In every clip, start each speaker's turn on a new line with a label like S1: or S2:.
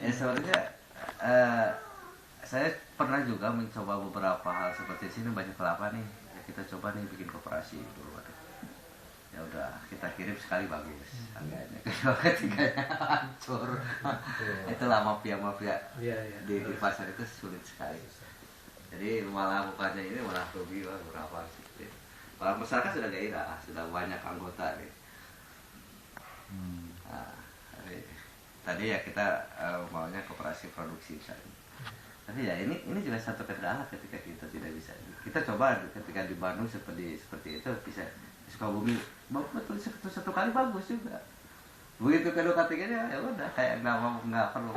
S1: Ya sebenarnya eh, saya pernah juga mencoba beberapa hal seperti sini, banyak kelapa nih. Ya kita coba nih bikin koperasi dulu. Ya udah kita kirim sekali bagus harganya, kedua ketiganya hancur. Itulah mafia di pasar itu sulit sekali. Jadi malah bukannya ini malah rugi lah berapa sih. Malah masyarakat sudah gairah, sudah banyak anggota nih. Nah, tadi ya kita maunya koperasi produksi misalnya. Tapi ya ini juga satu kendala ketika kita tidak bisa. Kita coba ketika di Bandung seperti itu bisa. Sukabumi betul satu kali bagus juga. Begitu kedua ketiganya ya udah kayak nggak perlu,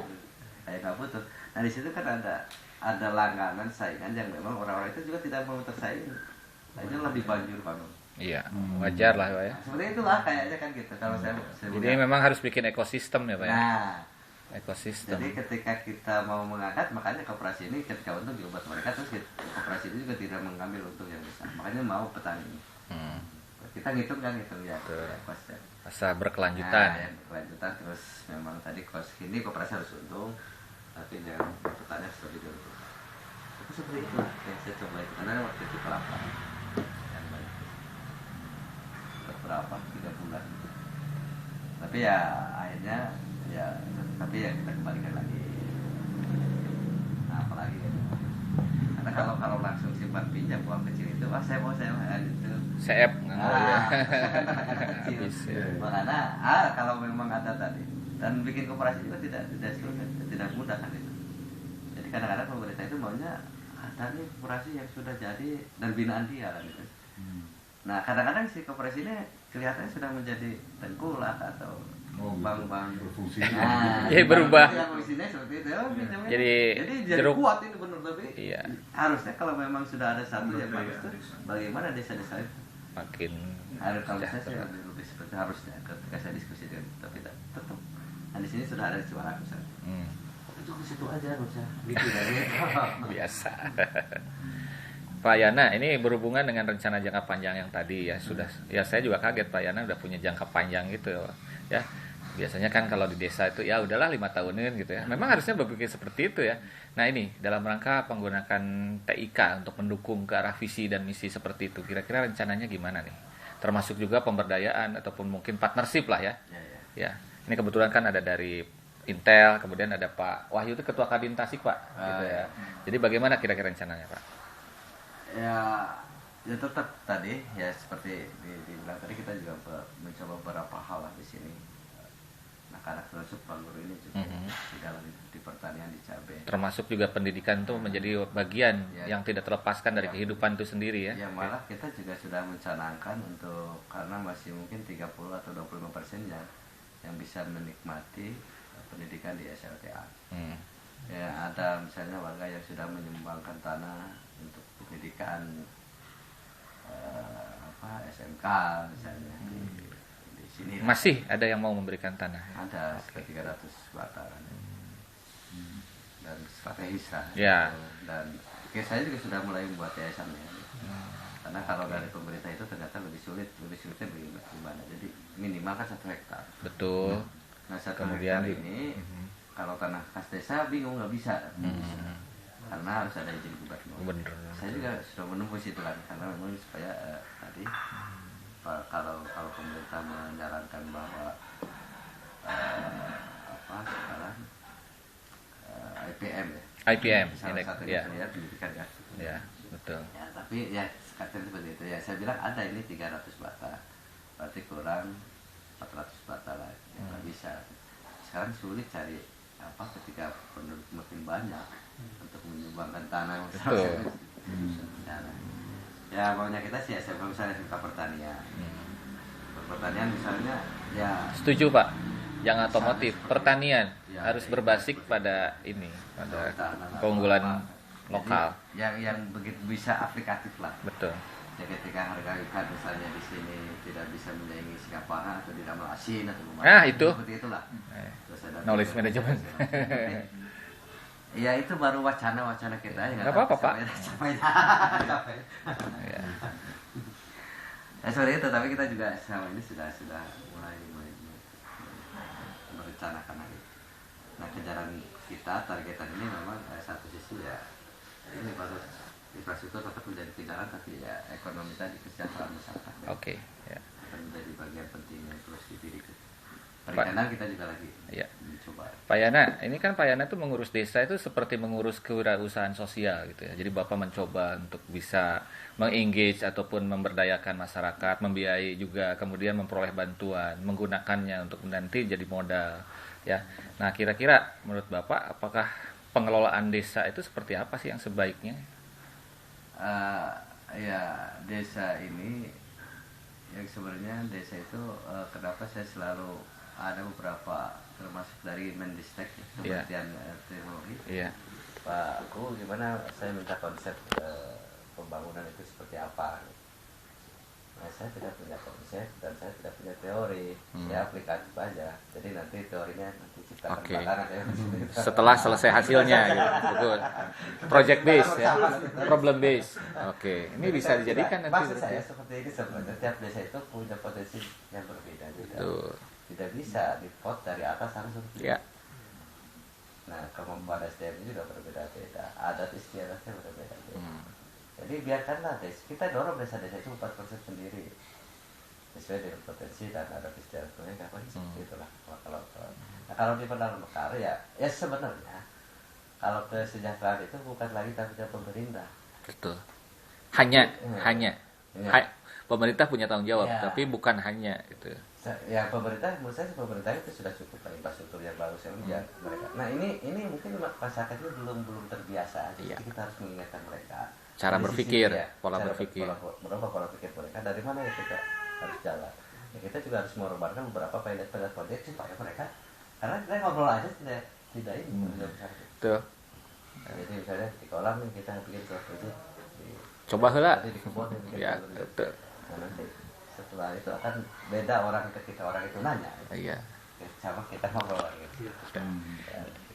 S1: kayak nggak butuh. Nah di situ kan ada langganan saingan yang memang orang-orang itu juga tidak mau tersaing. Nah, itu lebih banjir Bandung.
S2: Iya, wajar lah Pak ya.
S1: Seperti itulah kayaknya kan gitu. Kalau saya
S2: Jadi memang harus bikin ekosistem ya Pak ya.
S1: Nah,
S2: ekosistem.
S1: jadi ketika kita mau mengangkat, makanya koperasi ini ketika untung juga buat mereka, terus koperasi ini juga tidak mengambil untung yang besar. Makanya mau petani. Kita ngitung ya kosnya.
S2: Masa berkelanjutan.
S1: Nah, ya, berkelanjutan terus memang tadi kos ini koperasi harus untung, tapi jangan petani harus lebih dulu. Itu seperti itu yang saya coba itu karena waktu itu kelapa yang banyak. Berapa 3 bulan. Tapi ya akhirnya ya tapi ya kita kembalikan lagi. Nah, apalagi ya. Karena kalau langsung simpan pinjam uang kecil itu, saya mau itu
S2: CF ya.
S1: Habis ya. Makanya kalau memang ada tadi dan bikin koperasi juga tidak sulit, tidak mudah kan itu. Jadi kadang-kadang pemerintah itu maunya ada nih koperasi yang sudah jadi dan binaan dia kan itu. Nah kadang-kadang si koperasi ini kelihatannya sudah menjadi tengkulak atau bank-bank
S3: berfungsi.
S1: Nah,
S2: Ya berubah.
S1: Fungsinya seperti itu. Jadi
S2: jeruk
S1: kuat ini benar tapi
S2: iya.
S1: Harusnya kalau memang sudah ada satu yang bagus tuh, bagaimana desa-desa itu
S2: Makin
S1: harus, kalau saya sih lebih seperti harusnya ketika saya diskusi dengan tapi tetap. Nah di sini sudah ada suara aku saya. Itu ke situ aja harusnya. Gitu dari
S2: biasa. Pak Yana, ini berhubungan dengan rencana jangka panjang yang tadi ya sudah. Ya saya juga kaget Pak Yana udah punya jangka panjang gitu ya. Biasanya kan kalau di desa itu ya udahlah 5 tahunan gitu ya. Memang harusnya berpikir seperti itu ya. Nah ini dalam rangka menggunakan TIK untuk mendukung ke arah visi dan misi seperti itu. Kira-kira rencananya gimana nih? Termasuk juga pemberdayaan ataupun mungkin partnership lah ya. Ya. Ini kebetulan kan ada dari Intel, kemudian ada Pak Wahyu itu Ketua Kadin Tasik Pak. Gitu ya. Jadi bagaimana kira-kira rencananya Pak?
S1: Ya tetap tadi ya seperti dibilang tadi kita juga mencoba beberapa hal lah di sini. Nah karena termasuk Pak Guru ini juga di dalam di pertanian di cabai.
S2: Termasuk juga pendidikan itu menjadi bagian yang tidak terlepaskan dari kehidupan itu sendiri ya.
S1: Ya malah kita juga sudah mencanangkan untuk karena masih mungkin 30 atau 25% yang bisa menikmati pendidikan di SLTA. Ya ada misalnya warga yang sudah menyumbangkan tanah untuk pendidikan SMK misalnya di sini.
S2: Masih ada yang mau memberikan tanah?
S1: Ada sekitar 300 bata dan strategis lah.
S2: Ya.
S1: Dan saya juga sudah mulai membuat yayasan ya. Karena kalau dari pemerintah itu ternyata lebih sulitnya bagaimana. Jadi minimal kan 1 hektar.
S2: Betul.
S1: Nah 1
S2: Kemudian
S1: hektar ini kalau tanah khas desa bingung nggak bisa. Karena harus ada izin gubernur. Saya juga sudah menempuh situ kan karena memang supaya tadi kalau pemerintah menyarankan bahwa sekarang IPM ya.
S2: IPM
S1: Salah satu
S2: ya.
S1: pendidikan kan.
S2: Ya, betul.
S1: Ya, tapi ya sekarang seperti itu ya. Saya bilang ada ini 300 bata. Berarti kurang 400 bata lah. Ya nggak bisa. Sekarang sulit cari ketika penduduk makin banyak untuk menyumbangkan tanah misalnya. Ya maunya kita sih misalnya suka pertanian. Pertanian misalnya ya.
S2: Setuju Pak. Yang otomotif, pertanian harus berbasis pada ini, pada keunggulan lokal.
S1: Yang begitu bisa aplikatif lah.
S2: Betul.
S1: Ya ketika harga ikan misalnya di sini tidak bisa menyaingi Singaparna atau di dalam asin atau
S2: itu.
S1: Seperti itulah.
S2: Knowledge management.
S1: Ya itu baru wacana kita ya.
S2: Nggak apa-apa Pak.
S1: Seperti itu, tapi kita juga selama ini sudah mulai merencanakan lagi. Nah, kejaran kita targetan ini memang satu sisi ya ini bagus, infrastruktur tetap menjadi kejaran, tapi ya ekonomi tadi, kesejahteraan masyarakat
S2: Oke, ya.
S1: akan menjadi bagian penting yang terus didirikan. Perikanan kita juga lagi
S2: Ya.
S1: mencoba.
S2: Pak Yana, ini kan Pak Yana itu mengurus desa itu seperti mengurus kewirausahaan sosial gitu ya. Jadi Bapak mencoba untuk bisa mengengage ataupun memberdayakan masyarakat, membiayai juga, kemudian memperoleh bantuan, menggunakannya untuk nanti jadi modal ya. Nah, kira-kira menurut Bapak apakah pengelolaan desa itu seperti apa sih yang sebaiknya?
S1: Ya desa ini yang sebenarnya desa itu kenapa saya selalu ada beberapa termasuk dari Mendistek Kementerian Teknologi.
S2: Iya.
S1: Pak Ku gimana saya minta konsep pembangunan itu seperti apa? Nah, saya tidak punya konsep dan saya tidak punya teori, saya aplikatif aja. Jadi nanti teorinya nanti ciptakan belakangan ya.
S2: Setelah selesai hasilnya gitu. Betul. Project base ya. Problem base. Oke. Ini bisa dijadikan nanti.
S1: Maksud saya seperti ini sebenarnya tiap desa itu punya potensi yang berbeda juga.
S2: Betul.
S1: Tidak bisa dipot dari atas langsung.
S2: Ya.
S1: Nah, kemampuan SDM ini juga berbeda-beda. Adat istiadatnya berbeda-beda. Jadi biarkanlah kita dorong desa-desa itu 4% sendiri sesuai dengan potensi dan adat istiadat mereka. Itulah. Kalau di Pendal Mekar ya sebenarnya kalau kesejahteraan itu bukan lagi tanggung jawab pemerintah.
S2: Betul. Hanya. Pemerintah punya tanggung jawab, tapi bukan hanya itu.
S1: Ya pemerintah, menurut saya pemerintah itu sudah cukup infrastruktur yang bagus yang mereka. Nah ini mungkin masyarakat itu belum terbiasa. Jadi kita harus mengingatkan mereka.
S2: Cara berpikir, pola berpikir.
S1: Berubah pola pikir mereka. Dari mana ya kita harus jalan. Ya, kita juga harus mengorbankan beberapa pilot proyek supaya mereka, karena kita ngobrol aja tidak ini.
S2: Tuh.
S1: Jadi misalnya di kolam kita bikin proyek.
S2: Coba lah.
S1: Di kebun.
S2: Ya, betul.
S1: Nah, nanti setelah itu akan beda orang ketika orang itu nanya.
S2: Iya.
S1: Sama kita ngobrol gitu.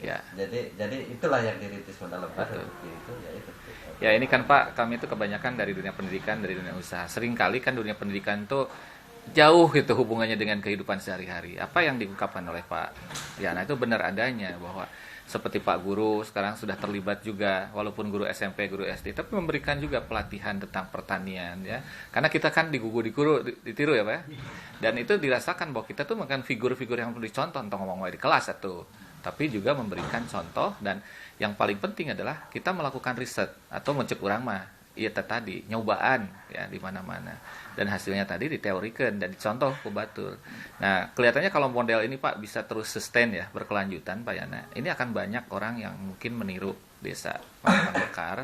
S2: Ya.
S1: Jadi itulah yang dirintis Pendal Mekar itu ya itu.
S2: Ya ini kan Pak, kami itu kebanyakan dari dunia pendidikan, dari dunia usaha. Seringkali kan dunia pendidikan tuh jauh itu hubungannya dengan kehidupan sehari-hari. Apa yang diungkapkan oleh Pak Yana itu benar adanya, bahwa seperti Pak Guru sekarang sudah terlibat juga, walaupun guru SMP, guru SD, tapi memberikan juga pelatihan tentang pertanian ya. Karena kita kan ditiru ya Pak ya. Dan itu dirasakan bahwa kita tuh makan figur-figur yang perlu dicontoh, ngomong di kelas satu. Tapi juga memberikan contoh, dan yang paling penting adalah kita melakukan riset atau mencek urang mah. Iya tadi nyobaan ya di mana-mana, dan hasilnya tadi diteorikan dan dicontoh ke batur. Nah kelihatannya kalau model ini Pak bisa terus sustain ya, berkelanjutan Pak Yana, ini akan banyak orang yang mungkin meniru desa Pendal Mekar.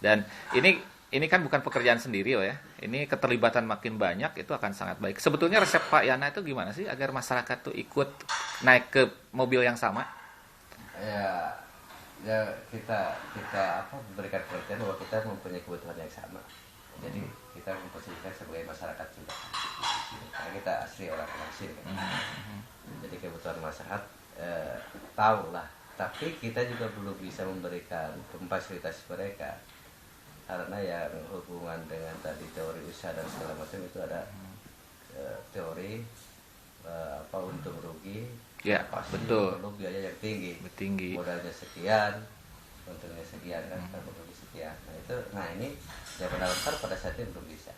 S2: Dan ini kan bukan pekerjaan sendiri ya, ini keterlibatan makin banyak itu akan sangat baik. Sebetulnya resep Pak Yana itu gimana sih agar masyarakat tuh ikut naik ke mobil yang sama?
S1: Ya kita berikan pengertian bahwa kita mempunyai kebutuhan yang sama. Jadi kita memposisikan sebagai masyarakat juga. Karena kita asli orang sini kan. Jadi kebutuhan masyarakat tahu lah. Tapi kita juga belum bisa memberikan fasilitas mereka. Karena yang hubungan dengan tadi teori usaha dan segala macam itu ada teori untung rugi.
S2: Ya, betul.
S1: Perlu biaya yang tinggi. Modalnya sekian, untungnya sekian kan, perlu sekian. Nah ini ya Pendal Mekar pada saat itu belum bisa.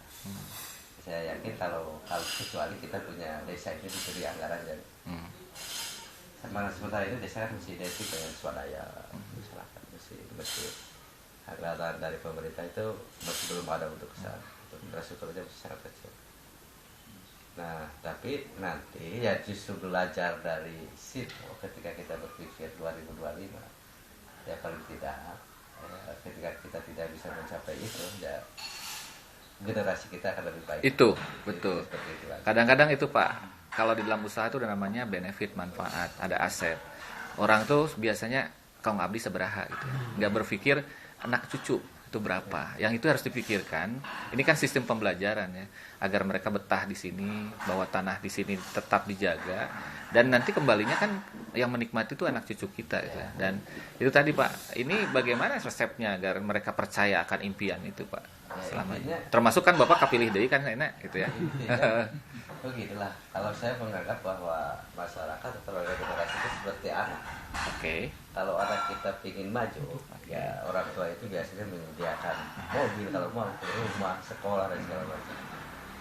S1: Saya yakin kalau kecuali kita punya desa ini diberi anggaran yang sementara ini desa kan masih identik dengan swadaya masyarakat, masih anggaran dari pemerintah itu masih belum ada untuk kesana. Infrastrukturnya masih sangat kecil. Nah, tapi nanti ya justru belajar dari situ ketika kita berpikir 2025 ya paling tidak ketika kita tidak bisa mencapai itu ya generasi kita akan lebih baik.
S2: Itu betul. Kadang-kadang itu Pak, kalau di dalam usaha itu ada namanya benefit, manfaat, ada aset. Orang tuh biasanya kaum abdi seberaha gitu, nggak berpikir anak cucu itu berapa. Yang itu harus dipikirkan. Ini kan sistem pembelajaran ya, agar mereka betah di sini, bahwa tanah di sini tetap dijaga, dan nanti kembalinya kan yang menikmati itu anak cucu kita gitu. Dan itu tadi Pak, ini bagaimana resepnya agar mereka percaya akan impian itu Pak selama ini. Termasuk kan Bapak kapilih deui kan enak gitu ya.
S1: begitulah. Kalau saya menganggap bahwa masyarakat atau warga generasi itu seperti anak.
S2: Oke.
S1: Kalau anak kita ingin maju, ya orang tua itu biasanya menyediakan mobil kalau mau, rumah, sekolah dan segala macam.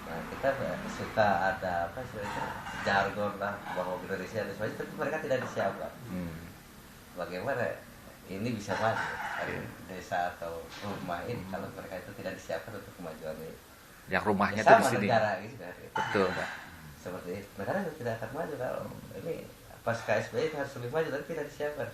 S1: Nah, kita suka ada apa sebenarnya jargon lah bahwa generasi ada sebagainya, tapi mereka tidak disiapkan. Bagaimana ini bisa maju desa atau rumah ini kalau mereka itu tidak disiapkan untuk kemajuan ini?
S2: Yang rumahnya tuh di sini.
S1: Negara gitu kan.
S2: Betul, Pak.
S1: Seperti itu. Negara tidak akan maju kalau ini pas KSBY itu harus lebih maju tapi tidak disiapkan.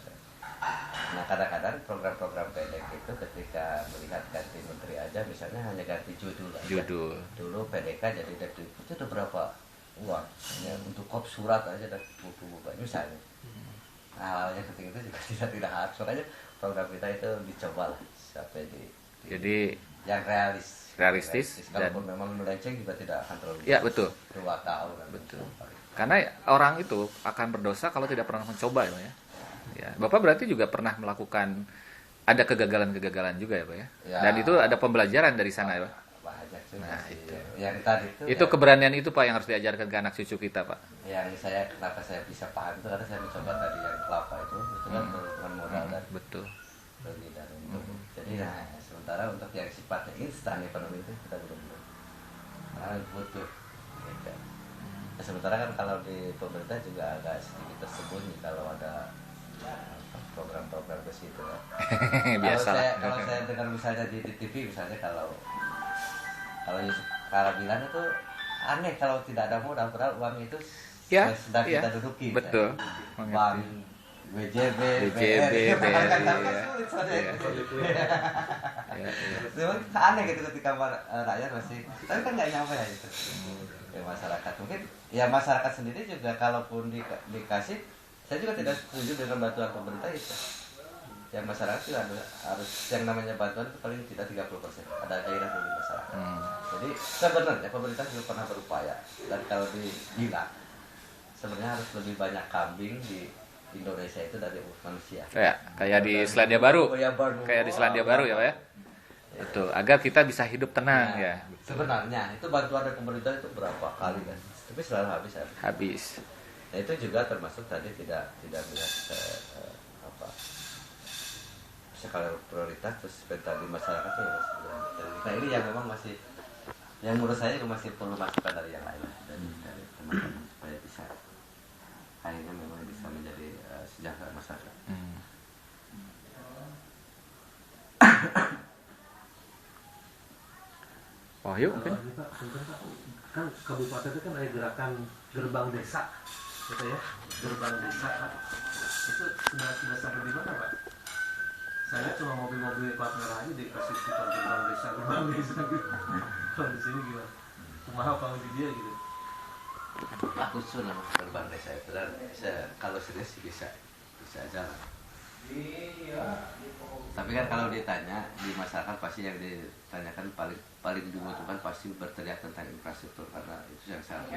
S1: Nah, kadang-kadang program-program pendek itu ketika melihat ganti menteri aja misalnya hanya ganti judul aja.
S2: Judul.
S1: Dulu PDK jadi Depdikbud itu udah berapa uang ya, untuk kop surat aja dan buku-buku misalnya. Nah, hal yang penting itu juga tidak harus. Makanya program kita itu dicoba lah sampai di
S2: Jadi
S1: yang realistis
S2: dan
S1: kalaupun memang melenceng juga tidak akan terlalu
S2: ya betul
S1: 2 tahun
S2: betul karena orang itu akan berdosa kalau tidak pernah mencoba ya. Ya, Bapak berarti juga pernah melakukan ada kegagalan-kegagalan juga ya, Pak ya.
S1: Ya.
S2: Dan itu ada pembelajaran dari sana ya, Pak.
S1: Banyak sih.
S2: Nah, itu.
S1: Yang tadi
S2: itu ya, keberanian itu Pak yang harus diajarkan ke anak cucu kita, Pak.
S1: Yang saya kenapa saya bisa paham itu karena saya mencoba tadi yang kelapa itu kan bukan modal dan
S2: betul.
S1: Beli dan untuk. Jadi nah, sementara untuk yang sifatnya instan ekonomi itu kita belum butuh. Ya. Nah, sementara kan kalau di pemerintah juga agak sedikit tersembunyi kalau ada program-program ke situ ya.
S2: Biasa.
S1: Kalau saya dengar misalnya di TV misalnya kalau Yusuf Kala bilang itu aneh kalau tidak ada modal padahal uang itu
S2: ya,
S1: sedang
S2: ya,
S1: kita duduki.
S2: Betul.
S1: Bank BJB,
S2: BRI,
S1: memang aneh gitu ketika rakyat masih, tapi kan nggak nyampe ya itu ke masyarakat. Mungkin ya masyarakat sendiri juga kalaupun dikasih, saya juga tidak setuju dengan bantuan pemerintah itu. Yang masyarakat juga harus yang namanya bantuan itu paling tidak 30%, ada gairah dari masyarakat. Jadi sebenarnya pemerintah juga pernah berupaya dan kalau dibilang sebenarnya harus lebih banyak kambing di Indonesia itu dari manusia.
S2: Ya, kayak di Selandia Baru. Kayak di Selandia Baru ya, Pak ya. Betul, agar kita bisa hidup tenang ya.
S1: Sebenarnya itu bantuan dari pemerintah itu berapa kali kan? Tapi selalu habis. Nah, itu juga termasuk tadi tidak melihat skala prioritas terus tadi masyarakat ya. Nah, ini yang memang masih yang menurut saya juga masih perlu masukan dari yang lain dari teman-teman supaya bisa akhirnya memang bisa menjadi sejahtera masyarakat.
S2: Oh, yuk mungkin.
S3: Kan kabupaten itu kan ada gerakan gerbang desa, gitu ya, gerbang desa. Pak. Itu sudah sampai di mana, Pak? Saya lihat cuma mobil-mobil plat merah aja dikasih stiker gerbang desa gitu. Kalau di sini gimana? Mahal kalau di dia gitu.
S1: Aku sudah gerbang desa itu dan kalau serius sih bisa jalan. Tapi kan kalau ditanya di masyarakat pasti yang ditanyakan paling dibutuhkan pasti berteriak tentang infrastruktur karena itu yang sangat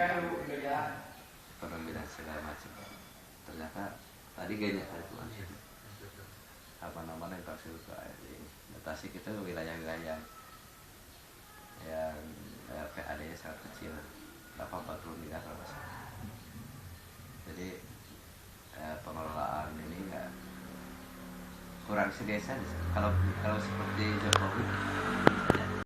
S1: ekonomi dan segala macam. Ternyata tadi gayanya apa namanya infrastruktur ini. Tasik itu wilayah-wilayah yang PAD-nya sangat kecil, 40 miliar kalau salah. Jadi pengelolaan ini nggak kurang sedesa. Kalau seperti Jokowi